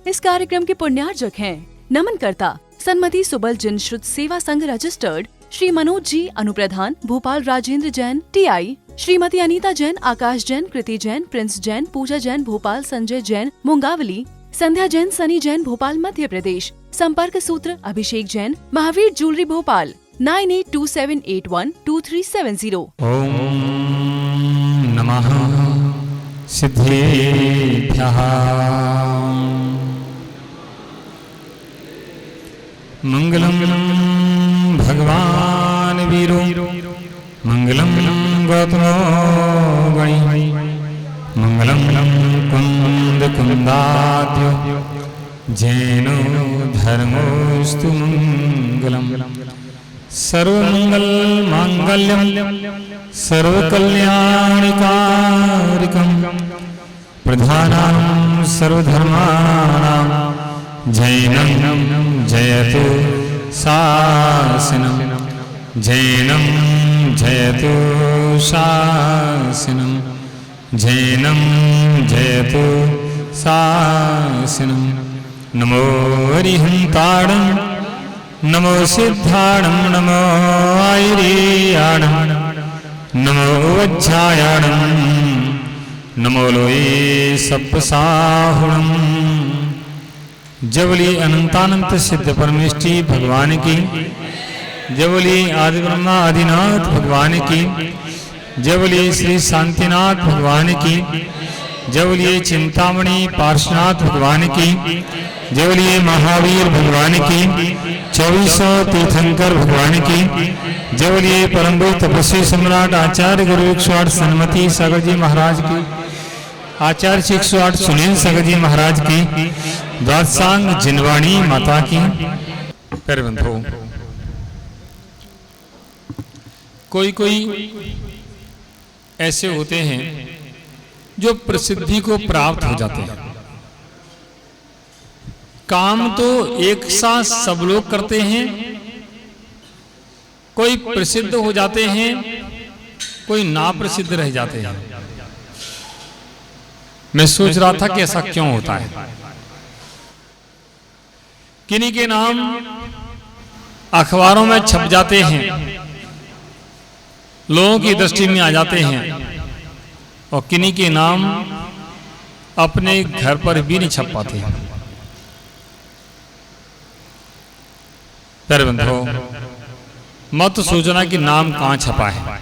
इस कार्यक्रम के पुण्यार्जक हैं नमन करता सन्मति सुबल जिन श्रुत सेवा संघ रजिस्टर्ड श्री मनोज जी अनुप्रधान, भोपाल राजेंद्र जैन TI, श्रीमती अनीता जैन, आकाश जैन, कृति जैन, प्रिंस जैन, पूजा जैन भोपाल, संजय जैन मुंगावली, संध्या जैन, सनी जैन भोपाल मध्य प्रदेश। संपर्क सूत्र अभिषेक जैन, महावीर ज्वेलरी भोपाल 9827812370। ओम नमः सिद्धेभ्यः। मंगलम भगवान वीरो मंगलम गौतमो गणि मंगलम कुंद कुंदाद्यो जैनो धर्मोस्तु मंगलम। सर्वमंगल मांगल्यम सर्वकल्याणिकारकम प्रधानं सर्वधर्माणां जैनं जयतु शासनं जैनं जयतु शासनं जैनं जयतु शासनं। नमो हरिहंताणं नमो सिद्धाणं नमो आयुर्याणं नमो वज्रायाणं नमो लोये सप्तसाहुणं। जबली अनंतानंत सिद्ध परमेष्टि भगवान की, जबली आदि ब्रह्मा आदिनाथ भगवान की, जबली श्री शांतिनाथ भगवान की, जबली चिंतामणि पार्श्वनाथ भगवान की, जबली महावीर भगवान की, 2400 तीर्थंकर भगवान की, जबली परम तपस्वी सम्राट आचार्य गुरु 108 सन्मति सागर जी महाराज की, आचार्य 108 सुनील सागर जी महाराज की, द्वादशांग जिनवाणी माता की। पैरबंधो, कोई कोई ऐसे होते हैं जो प्रसिद्धि को प्राप्त हो जाते हैं। काम तो एक साथ सब लोग करते हैं, कोई प्रसिद्ध हो जाते हैं, कोई ना प्रसिद्ध रह जाते हैं। मैं सोच रहा था कि ऐसा क्यों होता है। किन्हीं के नाम अखबारों में छप जाते हैं, लोगों की दृष्टि में आ जाते हैं, और किन्हीं के नाम अपने घर पर भी नहीं छप पाते हैं। बंधो, मत सोचना कि नाम कहां छपा है,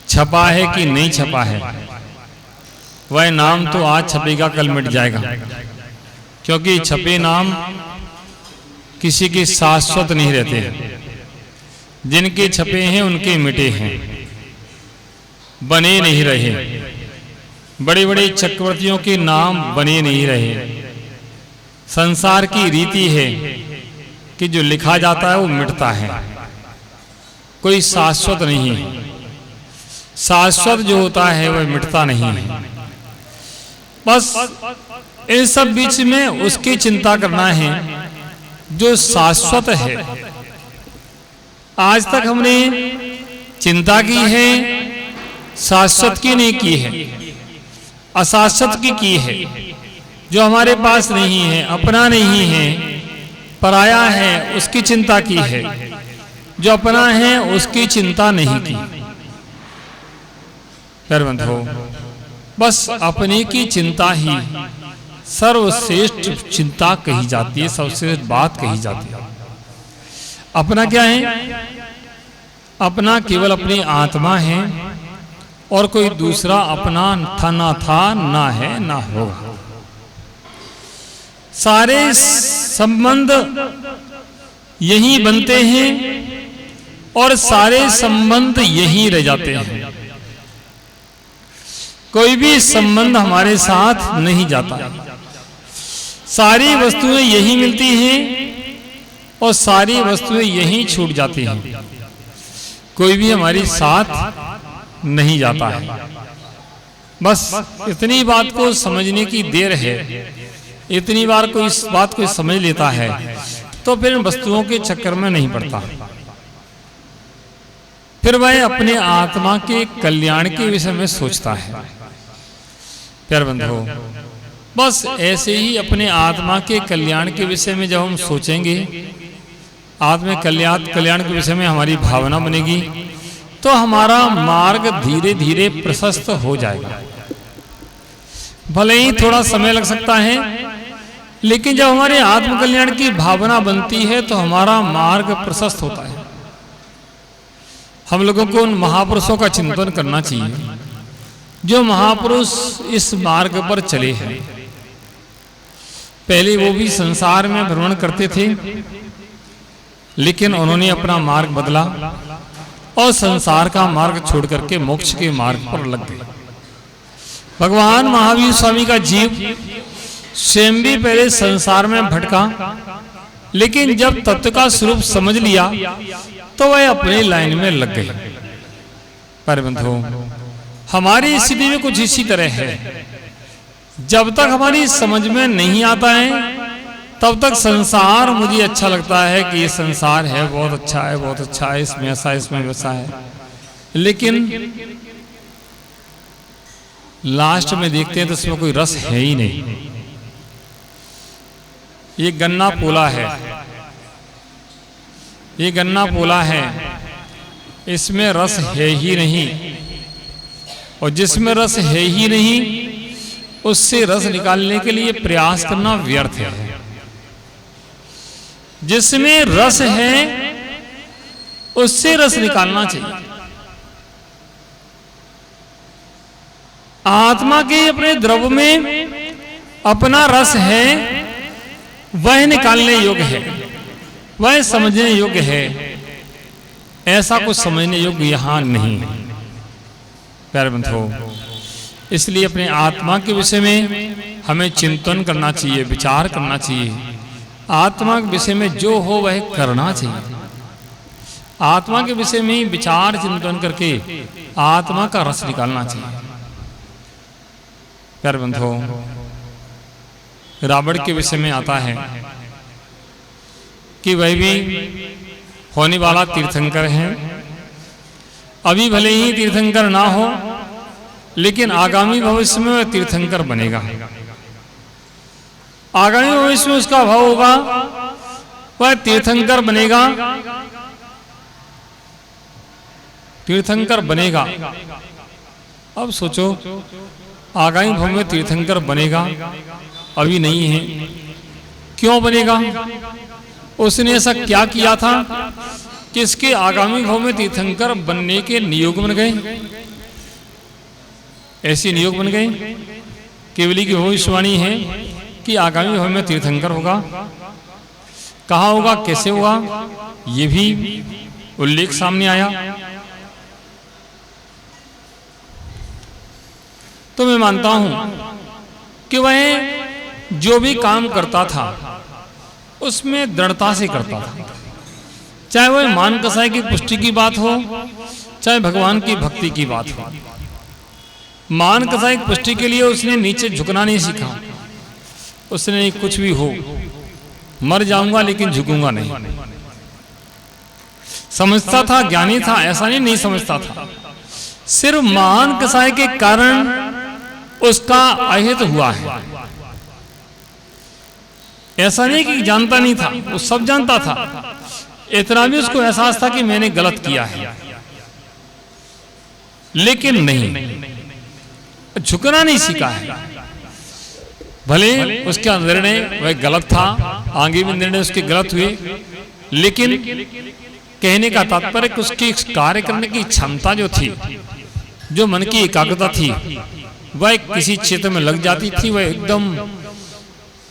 छपा है कि नहीं छपा है। वह नाम तो आज छपेगा, कल मिट जाएगा, क्योंकि छपे नाम किसी के शाश्वत नहीं रहते हैं। जिनके छपे हैं उनके मिटे हैं, बने नहीं रहे। बड़े बड़े चक्रवर्तियों के नाम बने नहीं रहे। संसार की रीति है कि जो लिखा जाता है वो मिटता है, कोई शाश्वत नहीं है। शाश्वत जो होता है वह मिटता नहीं है। बस इन सब बीच में उसकी चिंता करना है जो शाश्वत है। आज तक हमने चिंता की है, शाश्वत की नहीं की है, अशाश्वत की है। जो हमारे पास नहीं है, अपना नहीं है, पराया है, उसकी चिंता की है। जो अपना है उसकी चिंता नहीं की। बंधो, बस अपने की चिंता ही सर्वश्रेष्ठ चिंता कही जाती है, सर्वश्रेष्ठ बात कही जाती है। अपना क्या है? अपना केवल अपनी आत्मा है, और कोई दूसरा अपना था, ना है, ना होगा। सारे संबंध यही बनते हैं और सारे संबंध यही रह जाते हैं। कोई भी संबंध हमारे साथ नहीं जाता। सारी वस्तुएं यही मिलती हैं और सारी वस्तुएं यही छूट जाती हैं। कोई भी हमारी साथ नहीं जाता है। बस इतनी बात को समझने की देर है। इतनी बार कोई इस बात को समझ लेता है तो फिर इन वस्तुओं के चक्कर में नहीं पड़ता। फिर वह अपने आत्मा के कल्याण के विषय में सोचता है। प्यारे बंधुओं, बस ऐसे ही अपने आत्मा के कल्याण के विषय में जब हम सोचेंगे, आत्मा कल्याण के विषय में हमारी भावना बनेगी, तो हमारा मार्ग धीरे धीरे प्रशस्त हो जाएगा। भले ही थोड़ा समय लग सकता है, लेकिन जब हमारे आत्म कल्याण की भावना बनती है तो हमारा मार्ग प्रशस्त होता है। हम लोगों को उन महापुरुषों का चिंतन करना चाहिए जो महापुरुष इस मार्ग पर चले हैं। पहले वो भी संसार में भ्रमण करते थे, लेकिन उन्होंने अपना मार्ग बदला और संसार का मार्ग छोड़ करके मोक्ष के मार्ग पर लग गए। भगवान महावीर स्वामी का जीव स्वयं भी पहले संसार में भटका, लेकिन जब तत्व का स्वरूप समझ लिया तो वह अपने लाइन में लग गए। पर बंधु, हमारी स्थिति में कुछ इसी तरह है। जब तक हमारी समझ में नहीं आता है, तब तक संसार मुझे अच्छा लगता है कि ये संसार है, बहुत अच्छा है, बहुत अच्छा है, इसमें ऐसा है, इसमें वैसा है। लेकिन लास्ट में देखते हैं तो इसमें कोई रस है ही नहीं। ये गन्ना पोला है, ये गन्ना पोला है, इसमें रस है ही नहीं। और जिसमें रस है ही नहीं, उससे रस निकालने के लिए प्रयास करना व्यर्थ है। जिसमें रस है उससे रस निकालना चाहिए। आत्मा के अपने द्रव्य में अपना रस है, वह निकालने योग्य है, वह समझने योग्य है। ऐसा कुछ समझने योग्य यहां नहीं है प्यारे बंधुओं। इसलिए अपने आत्मा के विषय में हमें चिंतन करना चाहिए, विचार करना चाहिए। आत्मा के विषय में जो हो वह करना चाहिए। आत्मा के विषय में विचार चिंतन करके आत्मा का रस निकालना चाहिए। प्यारे बंधुओं, रावण के विषय में आता है कि वह भी होने वाला तीर्थंकर है। अभी भले ही तीर्थंकर ना हो, लेकिन आगामी भविष्य में वह तीर्थंकर बनेगा। आगामी भविष्य में उसका भाव होगा, वह तीर्थंकर बनेगा, तीर्थंकर बनेगा। अब सोचो, आगामी भविष्य में तीर्थंकर बनेगा, अभी नहीं है, क्यों बनेगा? उसने ऐसा क्या किया था कि इसके आगामी भव में तीर्थंकर बनने के नियोग बन गए? ऐसे नियोग बन गए। केवली की भविष्यवाणी है कि आगामी भव में तीर्थंकर होगा। कहाँ होगा, कैसे होगा, ये भी उल्लेख सामने आया। तो मैं मानता हूं कि वह जो भी काम करता था उसमें दृढ़ता से करता था। चाहे वह मान कसाई की पुष्टि की बात हो, चाहे भगवान की भक्ति की बात हो। मान कसाई की पुष्टि के लिए उसने नीचे झुकना नहीं सीखा। उसने कुछ भी हो, मर जाऊंगा लेकिन झुकूंगा नहीं। समझता था, ज्ञानी था, ऐसा नहीं समझता था। सिर्फ मान कसाई के कारण उसका अहित हुआ है। ऐसा नहीं कि जानता नहीं था, वो सब जानता था। इतना भी उसको एहसास था कि मैंने गलत किया है, लेकिन नहीं, झुकना नहीं सीखा है। भले उसका निर्णय वह गलत था, आगे भी निर्णय उसके गलत हुए, लेकिन कहने का तात्पर्य उसकी कार्य करने की क्षमता जो थी, जो मन की एकाग्रता थी, वह किसी क्षेत्र में लग जाती थी, वह एकदम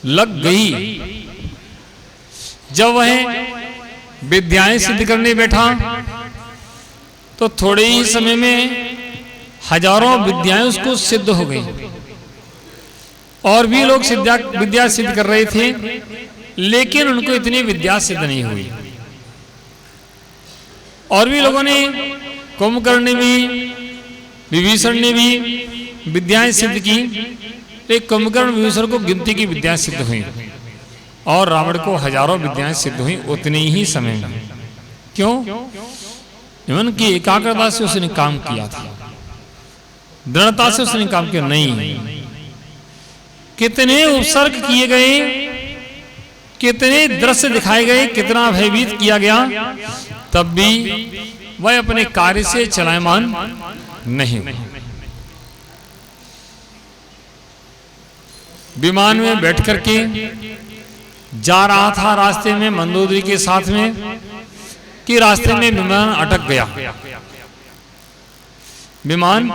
लग गई। जब वह विद्याएं सिद्ध करने बैठा तो थोड़े ही समय में हजारों विद्याएं उसको सिद्ध हो गई। और भी लोग विद्या सिद्ध कर रहे थे, लेकिन उनको इतनी विद्या सिद्ध नहीं हुई। और भी लोगों ने, कुंभकर्ण ने भी, विभीषण ने भी विद्याएं सिद्ध की, लेकिन कुंभकर्ण विभीषण को गिनती की विद्याएं सिद्ध हुई और रावण को हजारों विद्याएं सिद्ध हुई उतने ही समय में। क्यों? मन की एकाग्रता से उसने काम किया था, दृढ़ता से उसने काम किया। नहीं, कितने उपसर्ग किए गए, कितने दृश्य दिखाए गए, कितना भयभीत किया गया, तब भी वह अपने कार्य से चलायमान नहीं हुए। विमान में बैठ करके जा रहा था रास्ते में मंदोदरी के साथ में, कि रास्ते में विमान अटक गया। विमान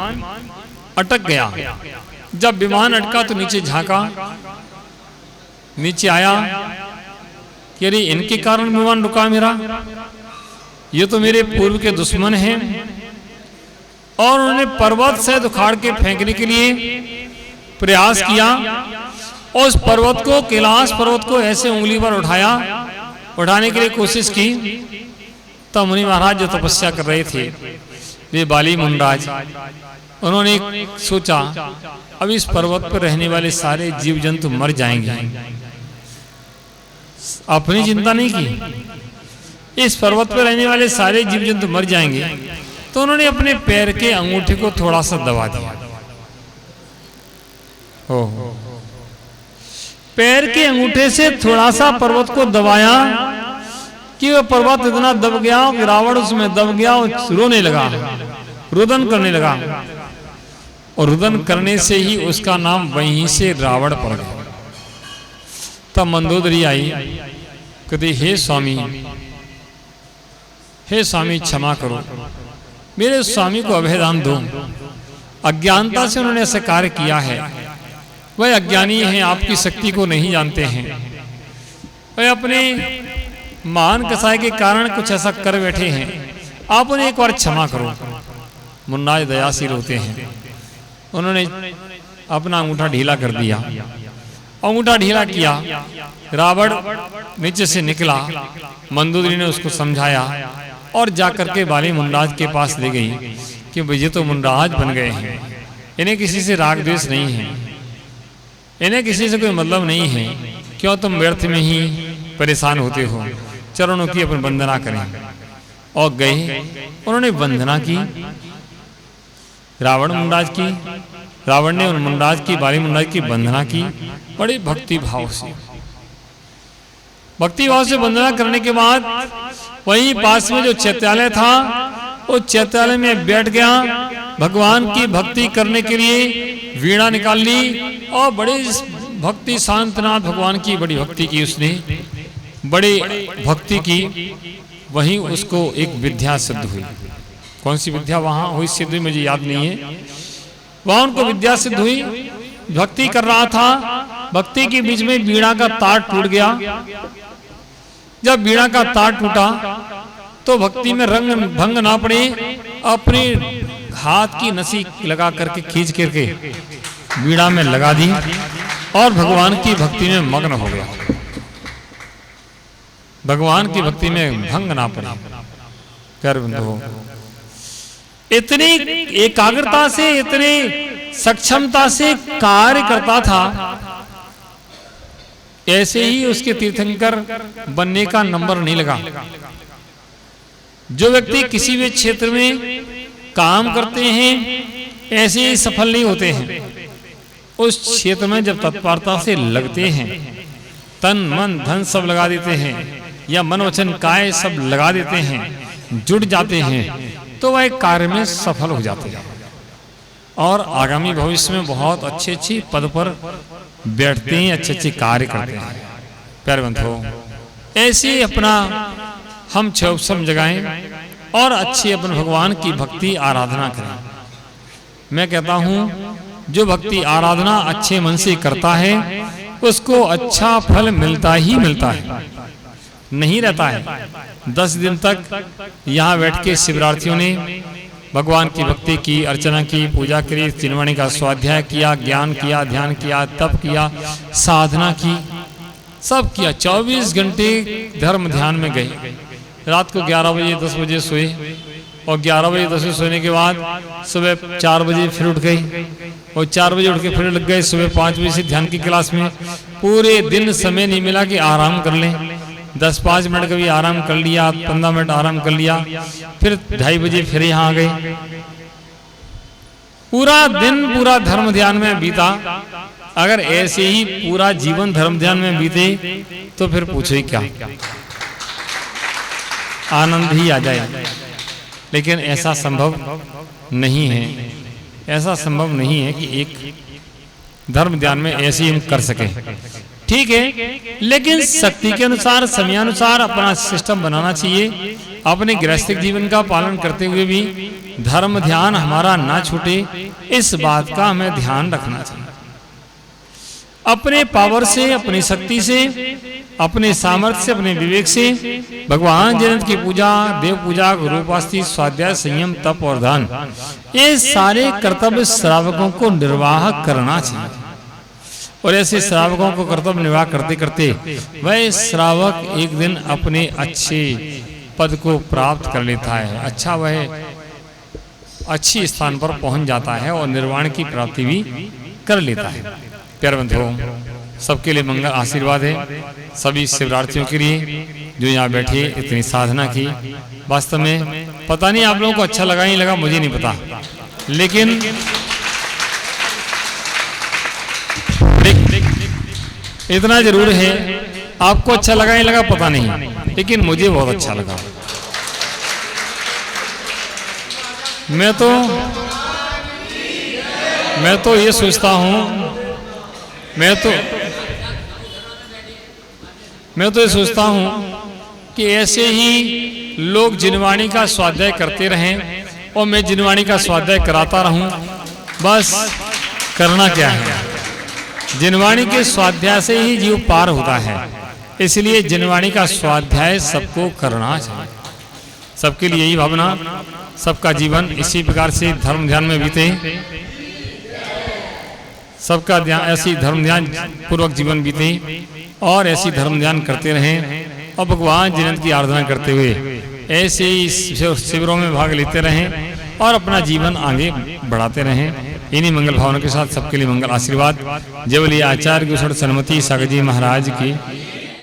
अटक गया। जब विमान अटका तो नीचे झांका, नीचे आया कि अरे इनके कारण विमान रुका मेरा, ये तो मेरे पूर्व के दुश्मन हैं। और उन्होंने पर्वत से उखाड़ के फेंकने के लिए प्रयास किया। और उस पर्वत को, कैलाश पर्वत को ऐसे उंगली पर उठाया, उठाने के लिए कोशिश की। तब मुनि महाराज जो तपस्या कर रहे थे, वे बाली मुनिराज, उन्होंने सोचा अब इस पर्वत पर रहने वाले सारे जीव जंतु मर जाएंगे। अपनी चिंता नहीं की, इस पर्वत पर रहने वाले सारे जीव जंतु मर जाएंगे। तो उन्होंने अपने पैर के अंगूठे को थोड़ा सा दबा दिया। पैर के अंगूठे से थोड़ा सा पर्वत को दबाया कि वह पर्वत इतना दब गया कि रावण उसमें दब गया और रोने लगा, रुदन करने लगा। और रुदन करने से ही उसका नाम वहीं से रावण पड़ गया। तब मंदोदरी आई, कहती हे स्वामी, हे स्वामी क्षमा करो, मेरे स्वामी को अभयदान दो। अज्ञानता से उन्होंने ऐसा कार्य किया है, वह अज्ञानी हैं, आपकी शक्ति को नहीं जानते हैं। वह अपने मान कसाय के कारण कुछ ऐसा कर बैठे हैं, आप उन्हें एक बार क्षमा करो। मुन्नाज दयाशील होते हैं, उन्होंने अपना अंगूठा ढीला कर दिया। अंगूठा ढीला किया, रावण नीचे से निकला। मंदोदरी ने उसको समझाया और जाकर के बाली मुनिराज के पास ले गई कि ये तो मुनिराज बन गए हैं, इन्हें किसी से राग द्वेष नहीं है, इन्हें किसी से कोई मतलब नहीं है, क्यों तुम व्यर्थ में ही परेशान होते हो, चरणों की अपन वंदना करें। और गए, उन्होंने वंदना की रावण मुनिराज की। रावण ने उन मुनिराज की, बाली मुनिराज की वंदना की बड़े भक्ति भाव से। भक्ति भाव से वंदना करने के बाद वहीं पास में जो चैत्यालय था, वो चैत्यालय में बैठ गया। भगवान की भक्ति करने के लिए वीणा निकाल ली और बड़े भक्ति, शांतनाथ भगवान की बड़ी भक्ति की उसने, बड़ी भक्ति की। वहीं उसको एक विद्या सिद्ध हुई। कौन सी विद्या वहां हुई सिद्ध हुई मुझे याद नहीं है। वहां उनको विद्या सिद्ध हुई। भक्ति कर रहा था, भक्ति के बीच में वीणा का तार टूट गया। जब वीणा का तार टूटा तो भक्ति में रंग भंग ना पड़े, अपने हाथ की नसी लगा करके खींच करके वीणा में लगा दी और भगवान की भक्ति में मग्न हो गया। भगवान की भक्ति में भंग ना पड़े। कर बंधु, इतनी एकाग्रता से, इतनी सक्षमता से कार्य करता था। ऐसे ही उसके तीर्थंकर बनने का नंबर नहीं लगा। जो व्यक्ति किसी भी क्षेत्र में काम करते हैं, ऐसे ही सफल नहीं होते हैं। उस क्षेत्र में जब तत्परता से लगते हैं, तन मन धन सब लगा देते हैं, या मन वचन काय सब लगा देते हैं, जुट जाते हैं, तो वह एक कार्य में सफल हो जाते हैं और आगामी भविष्य में बहुत अच्छे अच्छे पद पर बैठते हैं, अच्छे अच्छे कार्य करते हैं। प्यारे बंधुओं, ऐसे अपना हम क्षोभ जगाएं और अच्छी अपन भगवान की भक्ति आराधना करें। मैं कहता हूं, जो भक्ति आराधना अच्छे मन से करता है उसको अच्छा फल मिलता ही मिलता है, नहीं रहता है। 10 दिन तक यहाँ बैठ के शिवरार्थियों ने भगवान की भक्ति की, अर्चना की, पूजा करी, चिन्मणि का स्वाध्याय किया, ज्ञान किया, ध्यान किया, तप किया, साधना की, सब किया। 24 घंटे धर्म ध्यान में गए। रात को 11 बजे 10 बजे सोए और 11 बजे 10 बजे सोने के बाद सुबह 4 बजे फिर उठ गए और 4 बजे उठ के फिर लग गए सुबह 5 बजे से ध्यान की क्लास में। पूरे दिन समय नहीं मिला कि आराम कर लें। 10-5 मिनट कभी आराम कर लिया, 15 मिनट आराम कर लिया, फिर 2:30 बजे फिर यहाँ आ गए। पूरा दिन पूरा धर्म ध्यान में बीता। अगर ऐसे ही पूरा जीवन धर्म ध्यान में बीते तो फिर पूछो ही क्या, आनंद ही आ जाए। लेकिन ऐसा संभव नहीं है, ऐसा संभव नहीं है कि एक धर्म ध्यान में ऐसे ही हम कर सकें। ठीक है, लेकिन शक्ति के अनुसार, समयानुसार अपना सिस्टम बनाना चाहिए। अपने गृहस्थिक जीवन का पालन करते हुए भी धर्म ध्यान हमारा ना छूटे, इस बात का हमें ध्यान रखना चाहिए। अपने पावर से, अपनी शक्ति से, अपने सामर्थ्य से, अपने विवेक से भगवान जगन्नाथ की पूजा, देव पूजा, गुरुपास्ति, स्वाध्याय, संयम, तप और दान, ये सारे कर्तव्य श्रावकों को निर्वाह करना चाहिए। और ऐसे श्रावकों को कर्तव्य निर्वाह करते करते वह श्रावक एक दिन अपने अच्छे पद को प्राप्त कर लेता है, अच्छा वह अच्छी स्थान पर पहुंच जाता है और निर्वाण की प्राप्ति भी कर लेता है। प्यारे बंधुओं, सबके लिए मंगल आशीर्वाद है, सभी शिवरात्रियों के लिए जो यहाँ बैठे इतनी साधना की। वास्तव में पता नहीं आप लोगों को अच्छा लगा नहीं लगा, मुझे नहीं पता, लेकिन इतना जरूर है, आपको अच्छा लगा नहीं लगा पता नहीं, लेकिन मुझे बहुत अच्छा लगा। मैं तो ये सोचता हूँ, मैं तो ये सोचता हूँ कि ऐसे ही लोग जिनवाणी का स्वाध्याय करते रहें और मैं जिनवाणी का स्वाध्याय कराता रहूं। बस करना क्या है, जिनवाणी के स्वाध्याय से ही जीव पार होता है, इसलिए जिनवाणी का स्वाध्याय सबको करना चाहिए। सबके लिए यही भावना, सबका जीवन इसी प्रकार से धर्म ध्यान में बीते, सबका ध्यान ऐसी धर्म ध्यान पूर्वक जीवन बीते और ऐसी धर्म ध्यान करते रहें और भगवान जगन्नाथ की आराधना करते हुए ऐसे ही शिविरों में भाग लेते रहें और अपना जीवन आगे बढ़ाते रहें। इन्हीं मंगल भावना के साथ सबके लिए मंगल आशीर्वाद। जय बोलिए आचार्य गुरुसर सन्मति सागर जी महाराज की।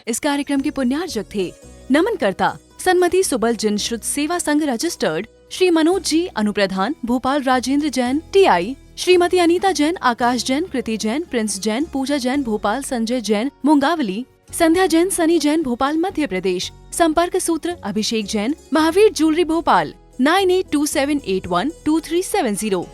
इस कार्यक्रम के पुण्यार्जक थे नमन करता सन्मति सुबल जिन श्रुत सेवा संघ रजिस्टर्ड श्री मनोज जी अनुप्रधान, भोपाल राजेंद्र जैन टीआई, श्रीमती अनीता जैन, आकाश जैन, कृति जैन, प्रिंस जैन, पूजा जैन भोपाल, संजय जैन मुंगावली, संध्या जैन, सनी जैन भोपाल मध्य प्रदेश। संपर्क सूत्र अभिषेक जैन, महावीर ज्वेलरी भोपाल 9827812370।